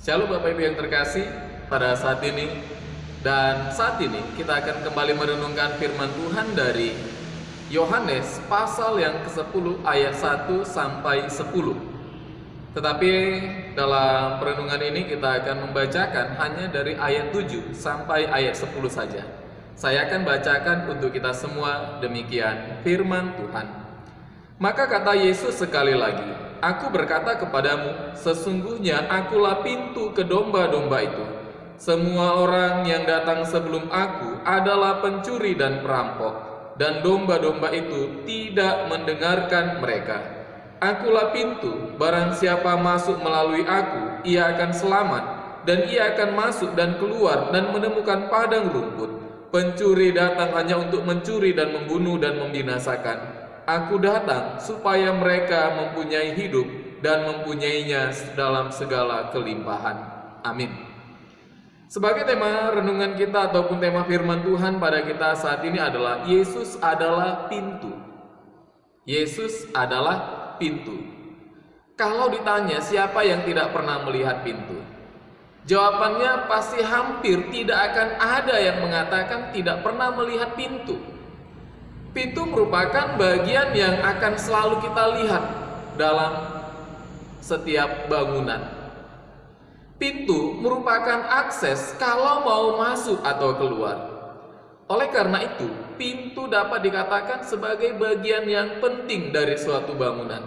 Shalom Bapak Ibu yang terkasih, pada saat ini kita akan kembali merenungkan firman Tuhan dari Yohanes pasal yang ke-10 ayat 1 sampai 10. Tetapi dalam perenungan ini kita akan membacakan hanya dari ayat 7 sampai ayat 10 saja. Saya akan bacakan untuk kita semua, demikian firman Tuhan. Maka kata Yesus sekali lagi, "Aku berkata kepadamu, sesungguhnya akulah pintu ke domba-domba itu. Semua orang yang datang sebelum aku adalah pencuri dan perampok, dan domba-domba itu tidak mendengarkan mereka. Akulah pintu, barang siapa masuk melalui aku, ia akan selamat, dan ia akan masuk dan keluar dan menemukan padang rumput. Pencuri datang hanya untuk mencuri dan membunuh dan membinasakan. Aku datang supaya mereka mempunyai hidup dan mempunyainya dalam segala kelimpahan." Amin. Sebagai tema renungan kita ataupun tema firman Tuhan pada kita saat ini adalah Yesus adalah pintu. Yesus adalah pintu. Kalau ditanya siapa yang tidak pernah melihat pintu, jawabannya pasti hampir tidak akan ada yang mengatakan tidak pernah melihat pintu. Pintu merupakan bagian yang akan selalu kita lihat dalam setiap bangunan. Pintu merupakan akses kalau mau masuk atau keluar. Oleh karena itu, pintu dapat dikatakan sebagai bagian yang penting dari suatu bangunan.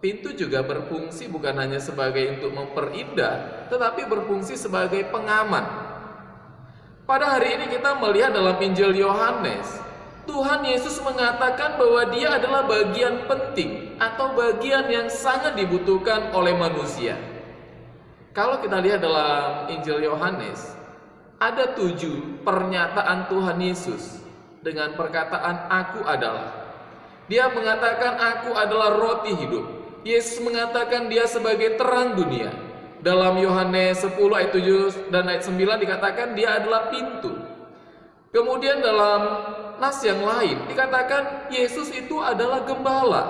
Pintu juga berfungsi bukan hanya sebagai untuk memperindah, tetapi berfungsi sebagai pengaman. Pada hari ini kita melihat dalam Injil Yohanes, Tuhan Yesus mengatakan bahwa Dia adalah bagian penting atau bagian yang sangat dibutuhkan oleh manusia. Kalau kita lihat dalam Injil Yohanes, ada 7 pernyataan Tuhan Yesus dengan perkataan "Aku adalah". Dia mengatakan "Aku adalah roti hidup". Yesus mengatakan Dia sebagai terang dunia. Dalam Yohanes 10 ayat 7 dan ayat 9 dikatakan Dia adalah pintu. Kemudian dalam nas yang lain dikatakan Yesus itu adalah gembala.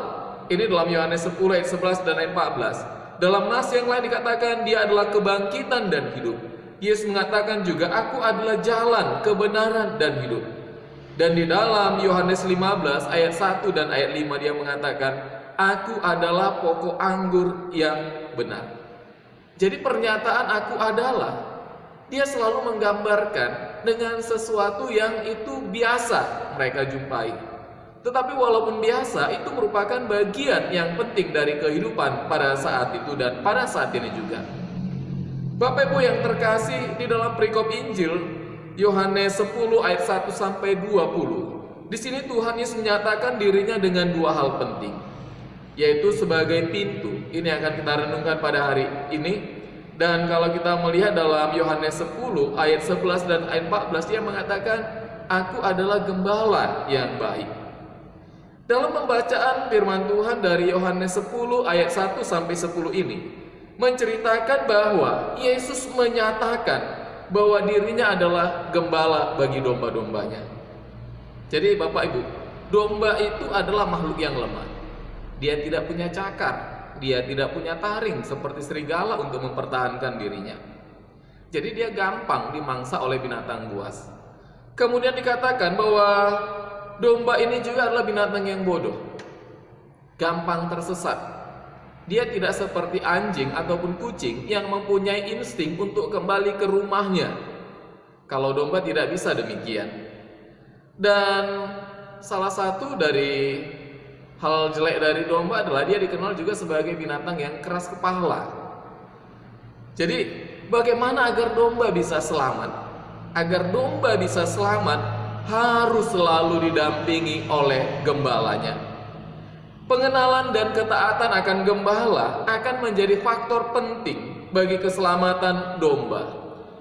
Ini dalam Yohanes 10 ayat 11 dan ayat 14. Dalam nas yang lain dikatakan Dia adalah kebangkitan dan hidup. Yesus mengatakan juga "Aku adalah jalan, kebenaran dan hidup". Dan di dalam Yohanes 15 ayat 1 dan ayat 5 Dia mengatakan "Aku adalah pokok anggur yang benar". Jadi pernyataan "Aku adalah", Dia selalu menggambarkan dengan sesuatu yang itu biasa mereka jumpai. Tetapi walaupun biasa, itu merupakan bagian yang penting dari kehidupan pada saat itu dan pada saat ini juga. Bapak Ibu yang terkasih, di dalam perikop Injil Yohanes 10 ayat 1 sampai 20, di sini Tuhan Yesus menyatakan dirinya dengan 2 hal penting, yaitu sebagai pintu. Ini akan kita renungkan pada hari ini. Dan kalau kita melihat dalam Yohanes 10 ayat 11 dan ayat 14, Dia mengatakan "Aku adalah gembala yang baik". Dalam pembacaan firman Tuhan dari Yohanes 10 ayat 1 sampai 10 ini menceritakan bahwa Yesus menyatakan bahwa dirinya adalah gembala bagi domba-dombanya. Jadi Bapak Ibu, domba itu adalah makhluk yang lemah. Dia tidak punya cakar. Dia tidak punya taring seperti serigala untuk mempertahankan dirinya. Jadi dia gampang dimangsa oleh binatang buas. Kemudian dikatakan bahwa domba ini juga adalah binatang yang bodoh, gampang tersesat. Dia tidak seperti anjing ataupun kucing yang mempunyai insting untuk kembali ke rumahnya. Kalau domba tidak bisa demikian. Dan salah satu dari hal jelek dari domba adalah dia dikenal juga sebagai binatang yang keras kepala. Jadi bagaimana agar domba bisa selamat? Agar domba bisa selamat harus selalu didampingi oleh gembalanya. Pengenalan dan ketaatan akan gembala akan menjadi faktor penting bagi keselamatan domba.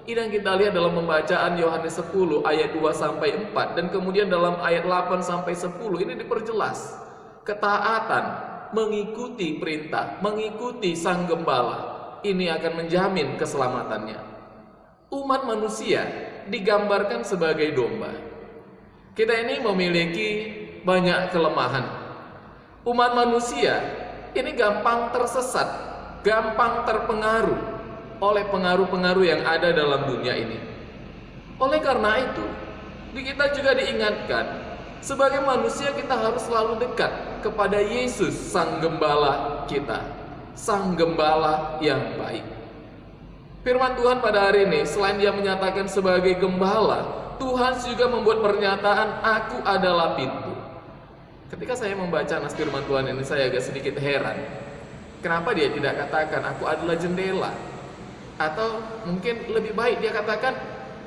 Ini yang kita lihat dalam pembacaan Yohanes 10 ayat 2 sampai 4 dan kemudian dalam ayat 8 sampai 10 ini diperjelas. Ketaatan, mengikuti perintah, mengikuti sang gembala, ini akan menjamin keselamatannya. Umat manusia digambarkan sebagai domba. Kita ini memiliki banyak kelemahan. Umat manusia ini gampang tersesat, gampang terpengaruh. oleh pengaruh-pengaruh yang ada dalam dunia ini. Oleh karena itu, kita juga diingatkan, sebagai manusia kita harus selalu dekat kepada Yesus, Sang Gembala kita, Sang Gembala yang baik. Firman Tuhan pada hari ini, selain Dia menyatakan sebagai Gembala, Tuhan juga membuat pernyataan, "Aku adalah pintu." Ketika saya membaca nas firman Tuhan ini, saya agak sedikit heran. Kenapa Dia tidak katakan, "Aku adalah jendela"? Atau mungkin lebih baik Dia katakan,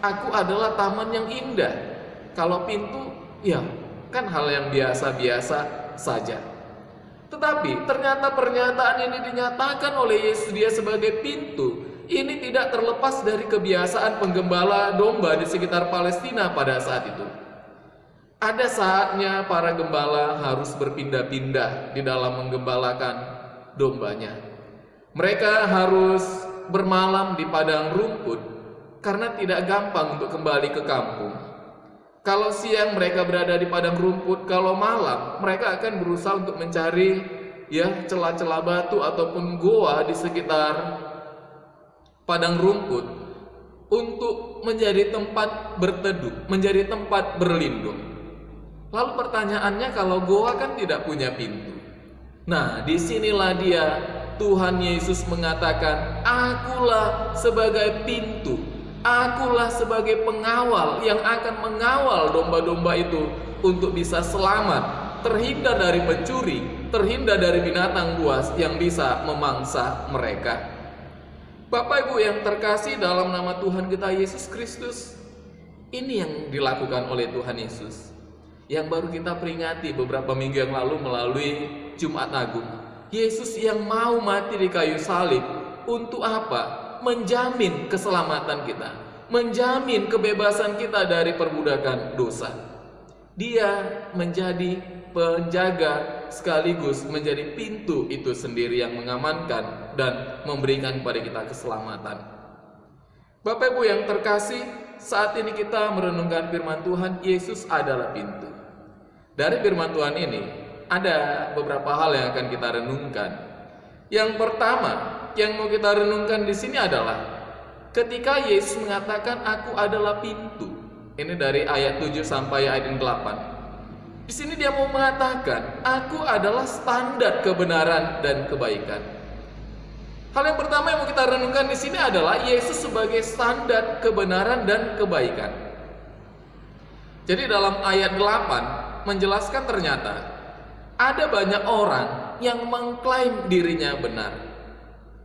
"Aku adalah taman yang indah." Kalau pintu, ya kan hal yang biasa-biasa saja. Tetapi ternyata pernyataan ini dinyatakan oleh Yesus, Dia sebagai pintu. Ini tidak terlepas dari kebiasaan penggembala domba di sekitar Palestina pada saat itu. Ada saatnya para gembala harus berpindah-pindah di dalam menggembalakan dombanya. Mereka harus bermalam di padang rumput karena tidak gampang untuk kembali ke kampung. Kalau siang mereka berada di padang rumput, kalau malam mereka akan berusaha untuk mencari celah-celah batu ataupun goa di sekitar padang rumput untuk menjadi tempat berteduh, menjadi tempat berlindung. Lalu pertanyaannya, kalau goa kan tidak punya pintu. Nah, disinilah dia Tuhan Yesus mengatakan, "Akulah sebagai pintu, akulah sebagai pengawal yang akan mengawal domba-domba itu untuk bisa selamat, terhindar dari pencuri, terhindar dari binatang buas yang bisa memangsa mereka." Bapak Ibu yang terkasih dalam nama Tuhan kita Yesus Kristus, ini yang dilakukan oleh Tuhan Yesus, yang baru kita peringati beberapa minggu yang lalu melalui Jumat Agung. Yesus yang mau mati di kayu salib untuk apa? Menjamin keselamatan kita, menjamin kebebasan kita dari perbudakan dosa. Dia menjadi penjaga sekaligus menjadi pintu itu sendiri yang mengamankan dan memberikan kepada kita keselamatan. Bapak Ibu yang terkasih, saat ini kita merenungkan firman Tuhan, Yesus adalah pintu. Dari firman Tuhan ini ada beberapa hal yang akan kita renungkan. Yang pertama yang mau kita renungkan di sini adalah ketika Yesus mengatakan, "Aku adalah pintu." Ini dari ayat 7 sampai ayat 8. Di sini Dia mau mengatakan, "Aku adalah standar kebenaran dan kebaikan." Hal yang pertama yang mau kita renungkan di sini adalah Yesus sebagai standar kebenaran dan kebaikan. Jadi dalam ayat 8 menjelaskan ternyata ada banyak orang yang mengklaim dirinya benar.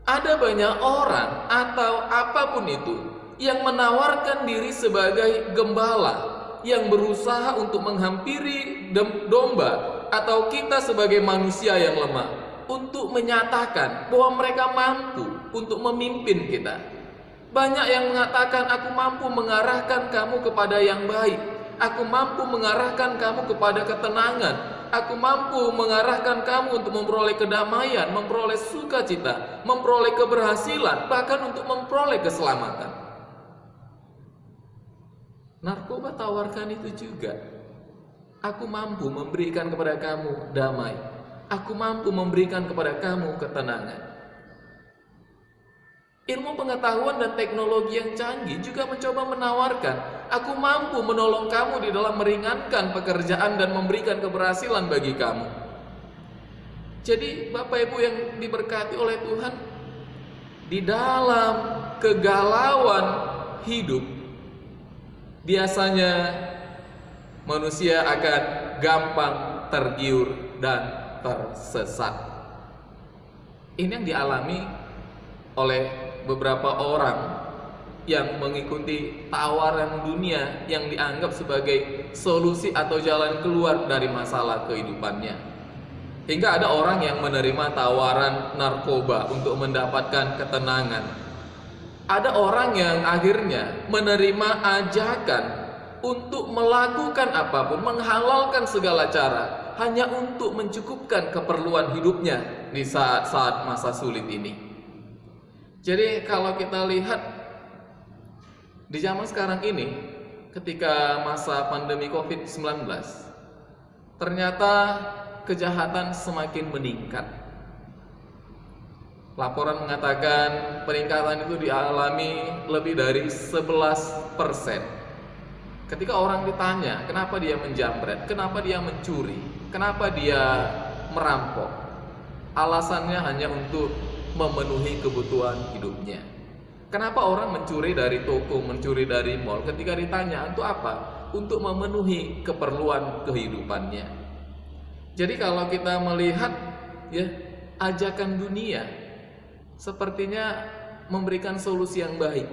Ada banyak orang atau apapun itu yang menawarkan diri sebagai gembala, yang berusaha untuk menghampiri domba atau kita sebagai manusia yang lemah untuk menyatakan bahwa mereka mampu untuk memimpin kita. Banyak yang mengatakan, "Aku mampu mengarahkan kamu kepada yang baik. Aku mampu mengarahkan kamu kepada ketenangan. Aku mampu mengarahkan kamu untuk memperoleh kedamaian, memperoleh sukacita, memperoleh keberhasilan, bahkan untuk memperoleh keselamatan." Narkoba tawarkan itu juga. "Aku mampu memberikan kepada kamu damai. Aku mampu memberikan kepada kamu ketenangan." Ilmu pengetahuan dan teknologi yang canggih juga mencoba menawarkan, "Aku mampu menolong kamu di dalam meringankan pekerjaan dan memberikan keberhasilan bagi kamu." Jadi Bapak Ibu yang diberkati oleh Tuhan, di dalam kegalauan hidup biasanya manusia akan gampang tergiur dan tersesat. Ini yang dialami oleh beberapa orang yang mengikuti tawaran dunia yang dianggap sebagai solusi atau jalan keluar dari masalah kehidupannya. Hingga ada orang yang menerima tawaran narkoba untuk mendapatkan ketenangan. Ada orang yang akhirnya menerima ajakan untuk melakukan apapun, menghalalkan segala cara hanya untuk mencukupkan keperluan hidupnya di saat-saat masa sulit ini. Jadi kalau kita lihat di zaman sekarang ini, ketika masa pandemi COVID-19, ternyata kejahatan semakin meningkat. Laporan mengatakan peningkatan itu dialami lebih dari 11%. Ketika orang ditanya kenapa dia menjamret, kenapa dia mencuri, kenapa dia merampok, alasannya hanya untuk memenuhi kebutuhan hidupnya. Kenapa orang mencuri dari toko, mencuri dari mall? Ketika ditanya untuk apa? Untuk memenuhi keperluan kehidupannya. Jadi kalau kita melihat ya, ajakan dunia sepertinya memberikan solusi yang baik.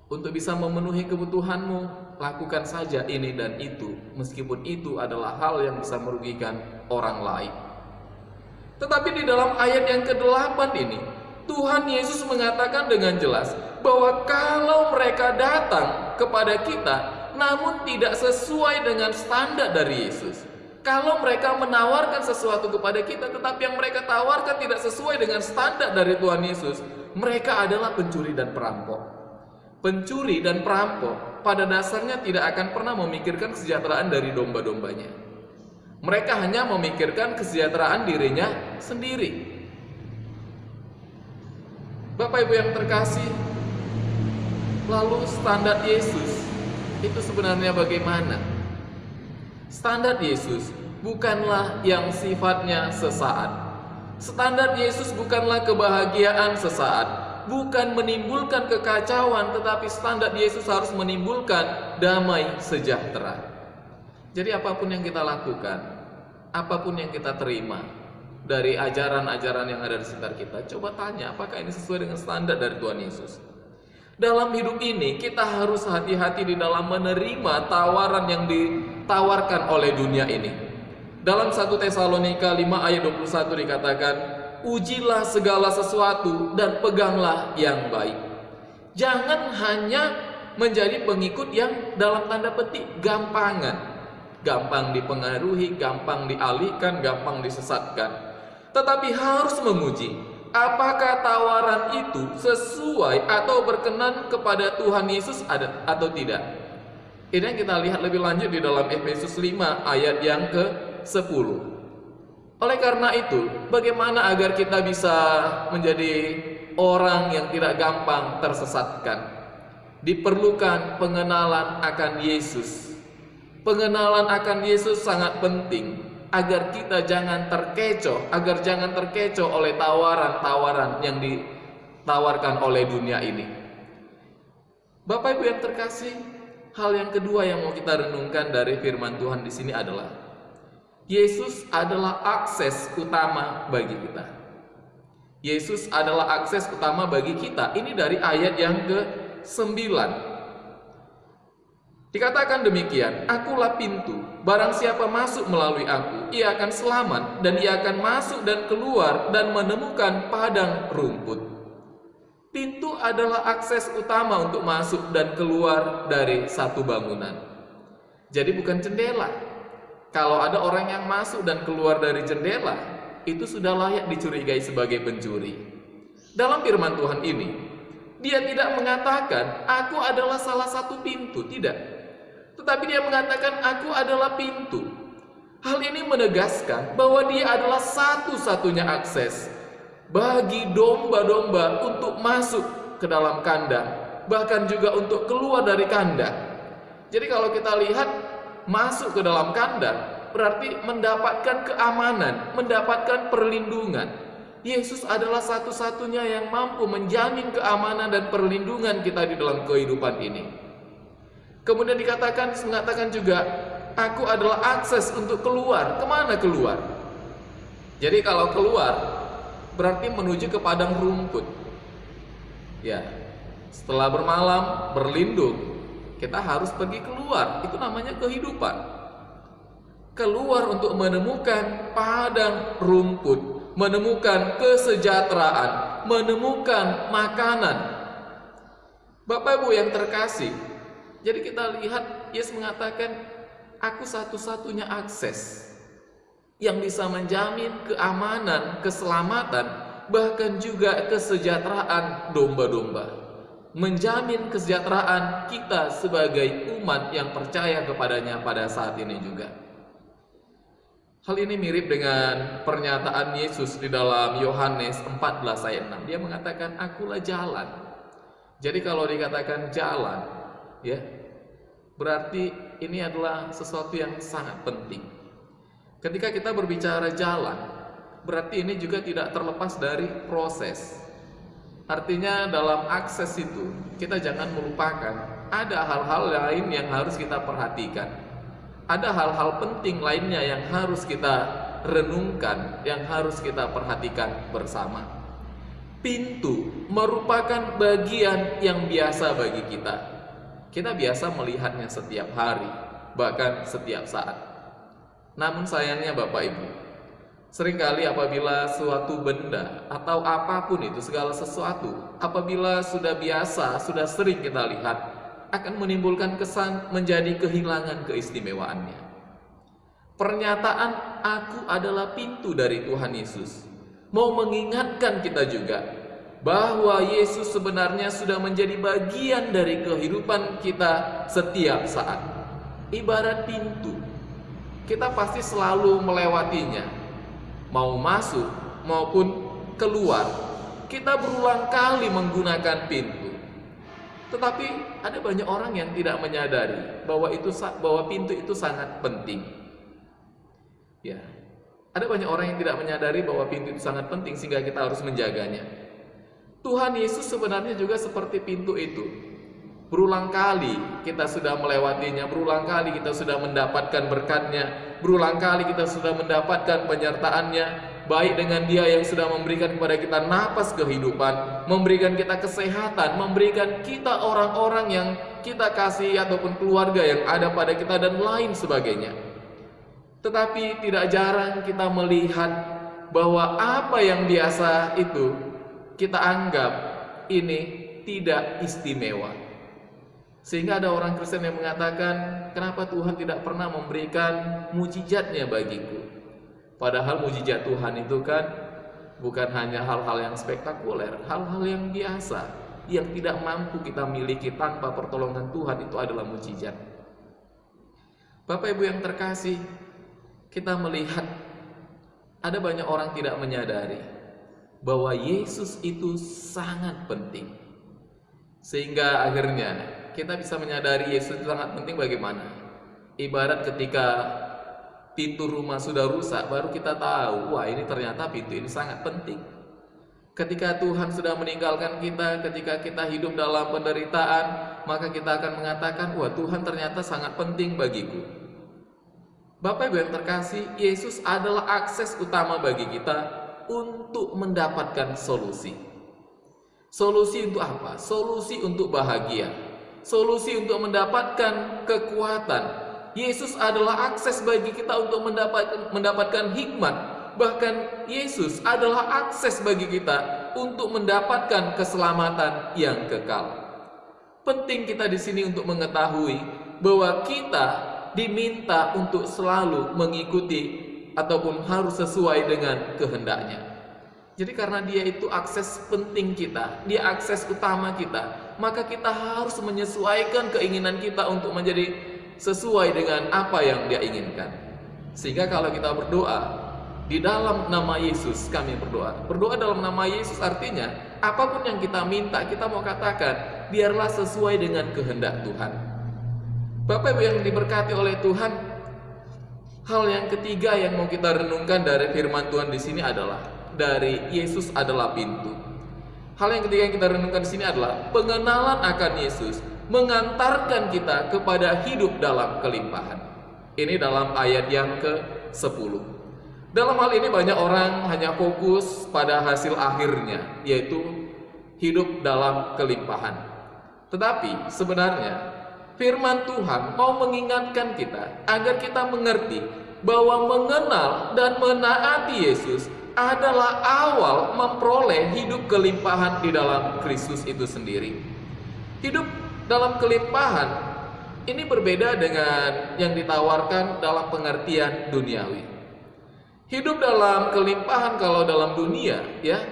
Untuk bisa memenuhi kebutuhanmu, lakukan saja ini dan itu, meskipun itu adalah hal yang bisa merugikan orang lain. Tetapi di dalam ayat yang ke-8 ini, Tuhan Yesus mengatakan dengan jelas bahwa kalau mereka datang kepada kita namun tidak sesuai dengan standar dari Yesus, kalau mereka menawarkan sesuatu kepada kita tetapi yang mereka tawarkan tidak sesuai dengan standar dari Tuhan Yesus, mereka adalah pencuri dan perampok. Pencuri dan perampok pada dasarnya tidak akan pernah memikirkan kesejahteraan dari domba-dombanya. Mereka hanya memikirkan kesejahteraan dirinya sendiri. Bapak Ibu yang terkasih, lalu standar Yesus itu sebenarnya bagaimana? Standar Yesus bukanlah yang sifatnya sesaat. Standar Yesus bukanlah kebahagiaan sesaat, bukan menimbulkan kekacauan, tetapi standar Yesus harus menimbulkan damai sejahtera. Jadi apapun yang kita lakukan, apapun yang kita terima dari ajaran-ajaran yang ada di sekitar kita, coba tanya apakah ini sesuai dengan standar dari Tuhan Yesus. Dalam hidup ini kita harus hati-hati di dalam menerima tawaran yang ditawarkan oleh dunia ini. Dalam 1 Tesalonika 5 ayat 21 dikatakan, ujilah segala sesuatu dan peganglah yang baik. Jangan hanya menjadi pengikut yang dalam tanda petik gampangan, gampang dipengaruhi, gampang dialihkan, gampang disesatkan. Tetapi harus menguji apakah tawaran itu sesuai atau berkenan kepada Tuhan Yesus atau tidak. Ini yang kita lihat lebih lanjut di dalam Efesus 5 ayat yang ke-10. Oleh karena itu, bagaimana agar kita bisa menjadi orang yang tidak gampang tersesatkan? Diperlukan pengenalan akan Yesus. Pengenalan akan Yesus sangat penting agar kita jangan terkecoh oleh tawaran-tawaran yang ditawarkan oleh dunia ini. Bapak Ibu yang terkasih, hal yang kedua yang mau kita renungkan dari firman Tuhan di sini adalah Yesus adalah akses utama bagi kita. Yesus adalah akses utama bagi kita. Ini dari ayat yang ke-9. Dikatakan demikian, akulah pintu, barang siapa masuk melalui aku, ia akan selamat, dan ia akan masuk dan keluar dan menemukan padang rumput. Pintu adalah akses utama untuk masuk dan keluar dari satu bangunan. Jadi bukan jendela. Kalau ada orang yang masuk dan keluar dari jendela, itu sudah layak dicurigai sebagai pencuri. Dalam firman Tuhan ini, dia tidak mengatakan, aku adalah salah satu pintu, tidak. Tetapi dia mengatakan, aku adalah pintu. Hal ini menegaskan bahwa dia adalah satu-satunya akses bagi domba-domba untuk masuk ke dalam kandang, bahkan juga untuk keluar dari kandang. Jadi kalau kita lihat, masuk ke dalam kandang berarti mendapatkan keamanan, mendapatkan perlindungan. Yesus adalah satu-satunya yang mampu menjamin keamanan dan perlindungan kita di dalam kehidupan ini. Kemudian mengatakan juga, aku adalah akses untuk keluar. Kemana keluar? Jadi kalau keluar berarti menuju ke padang rumput. Ya, setelah bermalam, berlindung, kita harus pergi keluar. Itu namanya kehidupan. Keluar untuk menemukan padang rumput, menemukan kesejahteraan, menemukan makanan. Bapak Ibu yang terkasih, jadi kita lihat Yesus mengatakan, aku satu-satunya akses yang bisa menjamin keamanan, keselamatan, bahkan juga kesejahteraan domba-domba. Menjamin kesejahteraan kita sebagai umat yang percaya kepadanya pada saat ini juga. Hal ini mirip dengan pernyataan Yesus di dalam Yohanes 14 ayat 6. Dia mengatakan, "Akulah jalan." Jadi kalau dikatakan jalan, ya, berarti ini adalah sesuatu yang sangat penting. Ketika kita berbicara jalan, berarti ini juga tidak terlepas dari proses. Artinya dalam akses itu, kita jangan melupakan ada hal-hal lain yang harus kita perhatikan. Ada hal-hal penting lainnya yang harus kita renungkan, yang harus kita perhatikan bersama. Pintu merupakan bagian yang biasa bagi kita. Kita biasa melihatnya setiap hari, bahkan setiap saat. Namun sayangnya Bapak Ibu, seringkali apabila suatu benda atau apapun itu, segala sesuatu, apabila sudah biasa, sudah sering kita lihat, akan menimbulkan kesan menjadi kehilangan keistimewaannya. Pernyataan "aku adalah pintu" dari Tuhan Yesus mau mengingatkan kita juga bahwa Yesus sebenarnya sudah menjadi bagian dari kehidupan kita setiap saat. Ibarat pintu, kita pasti selalu melewatinya, mau masuk maupun keluar. Kita berulang kali menggunakan pintu. Tetapi ada banyak orang yang tidak menyadari bahwa pintu itu sangat penting. Ya, ada banyak orang yang tidak menyadari bahwa pintu itu sangat penting sehingga kita harus menjaganya. Tuhan Yesus sebenarnya juga seperti pintu itu. Berulang kali kita sudah melewatinya, berulang kali kita sudah mendapatkan berkat-Nya, berulang kali kita sudah mendapatkan penyertaan-Nya, baik dengan Dia yang sudah memberikan kepada kita napas kehidupan, memberikan kita kesehatan, memberikan kita orang-orang yang kita kasih ataupun keluarga yang ada pada kita dan lain sebagainya. Tetapi tidak jarang kita melihat bahwa apa yang biasa itu kita anggap ini tidak istimewa. Sehingga ada orang Kristen yang mengatakan, kenapa Tuhan tidak pernah memberikan mujizat-Nya bagiku? Padahal mujizat Tuhan itu kan bukan hanya hal-hal yang spektakuler, hal-hal yang biasa, yang tidak mampu kita miliki tanpa pertolongan Tuhan, itu adalah mujizat. Bapak Ibu yang terkasih, kita melihat ada banyak orang tidak menyadari bahwa Yesus itu sangat penting. Sehingga akhirnya kita bisa menyadari Yesus itu sangat penting bagaimana? Ibarat ketika pintu rumah sudah rusak, baru kita tahu, wah ini ternyata pintu ini sangat penting. Ketika Tuhan sudah meninggalkan kita, ketika kita hidup dalam penderitaan, maka kita akan mengatakan, wah Tuhan ternyata sangat penting bagiku. Bapak Ibu yang terkasih, Yesus adalah akses utama bagi kita untuk mendapatkan solusi. Solusi untuk apa? Solusi untuk bahagia. Solusi untuk mendapatkan kekuatan. Yesus adalah akses bagi kita untuk mendapatkan hikmat. Bahkan Yesus adalah akses bagi kita untuk mendapatkan keselamatan yang kekal. Penting kita di sini untuk mengetahui bahwa kita diminta untuk selalu mengikuti ataupun harus sesuai dengan kehendak-Nya. Jadi karena Dia itu akses penting kita, Dia akses utama kita, maka kita harus menyesuaikan keinginan kita untuk menjadi sesuai dengan apa yang Dia inginkan. Sehingga kalau kita berdoa di dalam nama Yesus, kami berdoa. Berdoa dalam nama Yesus artinya apapun yang kita minta, kita mau katakan biarlah sesuai dengan kehendak Tuhan. Bapak Ibu yang diberkati oleh Tuhan, hal yang ketiga yang mau kita renungkan dari firman Tuhan di sini adalah dari Yesus adalah pintu. Hal yang ketiga yang kita renungkan di sini adalah pengenalan akan Yesus mengantarkan kita kepada hidup dalam kelimpahan. Ini dalam ayat yang ke-10. Dalam hal ini banyak orang hanya fokus pada hasil akhirnya, yaitu hidup dalam kelimpahan. Tetapi sebenarnya firman Tuhan mau mengingatkan kita agar kita mengerti bahwa mengenal dan menaati Yesus adalah awal memperoleh hidup kelimpahan di dalam Kristus itu sendiri. Hidup dalam kelimpahan ini berbeda dengan yang ditawarkan dalam pengertian duniawi. Hidup dalam kelimpahan kalau dalam dunia ya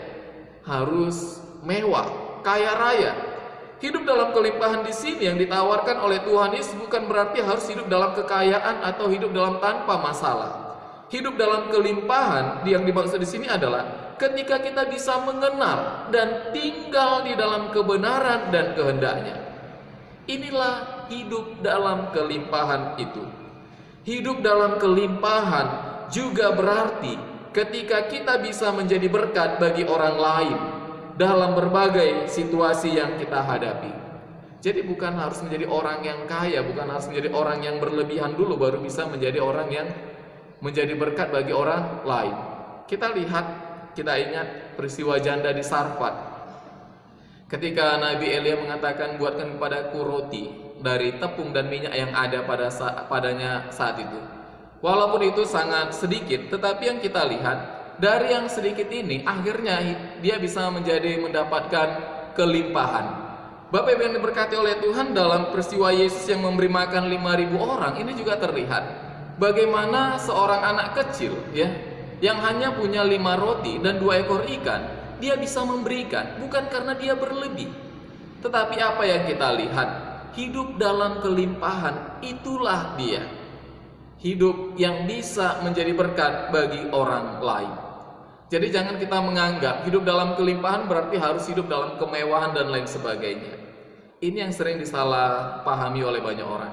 harus mewah, kaya raya. Hidup dalam kelimpahan di sini yang ditawarkan oleh Tuhan Yesus bukan berarti harus hidup dalam kekayaan atau hidup dalam tanpa masalah. Hidup dalam kelimpahan yang dimaksud di sini adalah ketika kita bisa mengenal dan tinggal di dalam kebenaran dan kehendaknya. Inilah hidup dalam kelimpahan itu. Hidup dalam kelimpahan juga berarti ketika kita bisa menjadi berkat bagi orang lain dalam berbagai situasi yang kita hadapi. Jadi bukan harus menjadi orang yang kaya, bukan harus menjadi orang yang berlebihan dulu baru bisa menjadi orang yang menjadi berkat bagi orang lain. Kita lihat, kita ingat peristiwa janda di Sarfat. Ketika Nabi Elia mengatakan, buatkan kepadaku roti dari tepung dan minyak yang ada padanya saat itu. Walaupun itu sangat sedikit, tetapi yang kita lihat, dari yang sedikit ini, akhirnya dia bisa mendapatkan kelimpahan. Bapak Ibu yang diberkati oleh Tuhan, dalam peristiwa Yesus yang memberi makan 5.000 orang, ini juga terlihat bagaimana seorang anak kecil yang hanya punya 5 roti dan 2 ekor ikan, dia bisa memberikan, bukan karena dia berlebih. Tetapi apa yang kita lihat, hidup dalam kelimpahan, itulah dia. Hidup yang bisa menjadi berkat bagi orang lain. Jadi jangan kita menganggap hidup dalam kelimpahan berarti harus hidup dalam kemewahan dan lain sebagainya. Ini yang sering disalahpahami oleh banyak orang.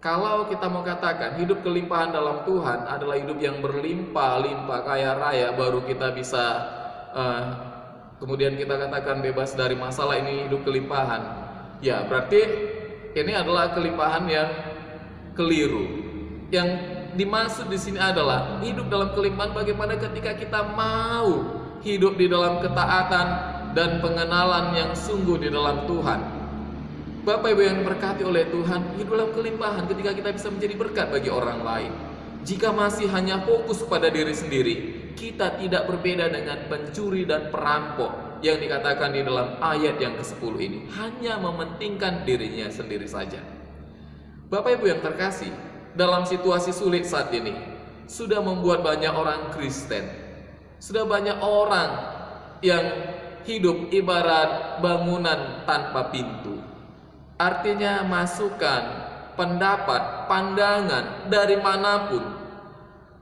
Kalau kita mau katakan hidup kelimpahan dalam Tuhan adalah hidup yang berlimpah-limpah, kaya raya, baru kita bisa kemudian kita katakan bebas dari masalah, ini hidup kelimpahan. Ya, berarti ini adalah kelimpahan yang keliru. Yang dimaksud di sini adalah hidup dalam kelimpahan bagaimana ketika kita mau hidup di dalam ketaatan dan pengenalan yang sungguh di dalam Tuhan. Bapak Ibu yang diberkati oleh Tuhan, hidup dalam kelimpahan ketika kita bisa menjadi berkat bagi orang lain. Jika masih hanya fokus pada diri sendiri, kita tidak berbeda dengan pencuri dan perampok yang dikatakan di dalam ayat yang ke-10 ini. Hanya mementingkan dirinya sendiri saja. Bapak Ibu yang terkasih, dalam situasi sulit saat ini, sudah membuat banyak orang Kristen. Sudah banyak orang yang hidup ibarat bangunan tanpa pintu. Artinya masukan, pendapat, pandangan dari manapun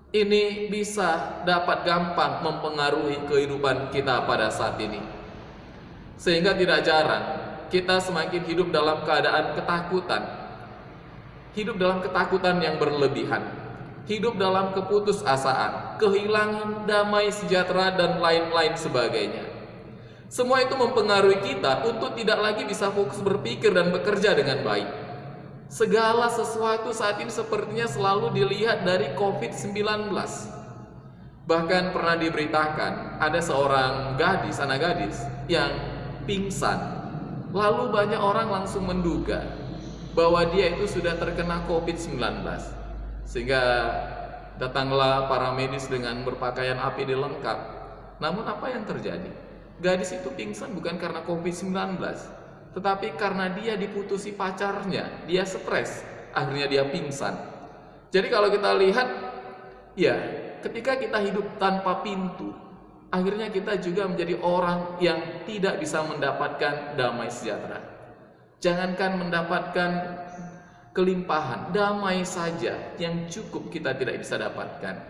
ini bisa dapat gampang mempengaruhi kehidupan kita pada saat ini. Sehingga tidak jarang kita semakin hidup dalam keadaan ketakutan. Hidup dalam ketakutan yang berlebihan. Hidup dalam keputusasaan, kehilangan damai sejahtera dan lain-lain sebagainya. Semua itu mempengaruhi kita untuk tidak lagi bisa fokus berpikir dan bekerja dengan baik. Segala sesuatu saat ini sepertinya selalu dilihat dari COVID-19. Bahkan pernah diberitakan ada seorang anak gadis yang pingsan. Lalu banyak orang langsung menduga bahwa dia itu sudah terkena COVID-19. Sehingga datanglah para medis dengan berpakaian APD lengkap. Namun apa yang terjadi? Gadis itu pingsan bukan karena COVID-19, tetapi karena dia diputusi pacarnya, dia stres, akhirnya dia pingsan. Jadi kalau kita lihat, ya, ketika kita hidup tanpa pintu, akhirnya kita juga menjadi orang yang tidak bisa mendapatkan damai sejahtera. Jangankan mendapatkan kelimpahan, damai saja yang cukup kita tidak bisa dapatkan.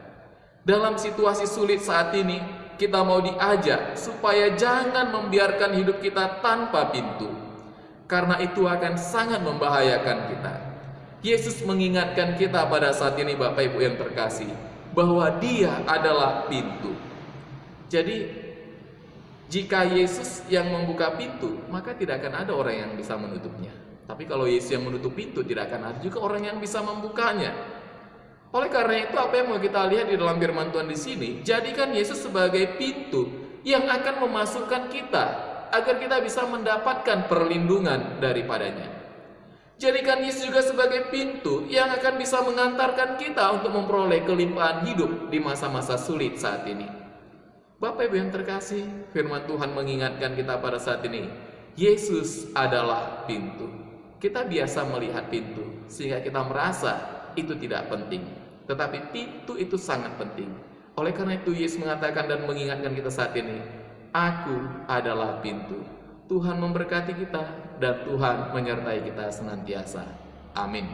Dalam situasi sulit saat ini, kita mau diajak supaya jangan membiarkan hidup kita tanpa pintu, karena itu akan sangat membahayakan kita. Yesus mengingatkan kita pada saat ini, Bapak Ibu yang terkasih, bahwa Dia adalah pintu. Jadi jika Yesus yang membuka pintu, maka tidak akan ada orang yang bisa menutupnya. Tapi kalau Yesus yang menutup pintu, tidak akan ada juga orang yang bisa membukanya. Oleh karena itu, apa yang mau kita lihat di dalam firman Tuhan di sini, jadikan Yesus sebagai pintu yang akan memasukkan kita agar kita bisa mendapatkan perlindungan daripadanya. Jadikan Yesus juga sebagai pintu yang akan bisa mengantarkan kita untuk memperoleh kelimpahan hidup di masa-masa sulit saat ini. Bapak Ibu yang terkasih, firman Tuhan mengingatkan kita pada saat ini, Yesus adalah pintu. Kita biasa melihat pintu sehingga kita merasa itu tidak penting, tetapi pintu itu sangat penting. Oleh karena itu Yesus mengatakan dan mengingatkan kita saat ini, Aku adalah pintu. Tuhan memberkati kita dan Tuhan menyertai kita senantiasa. Amin.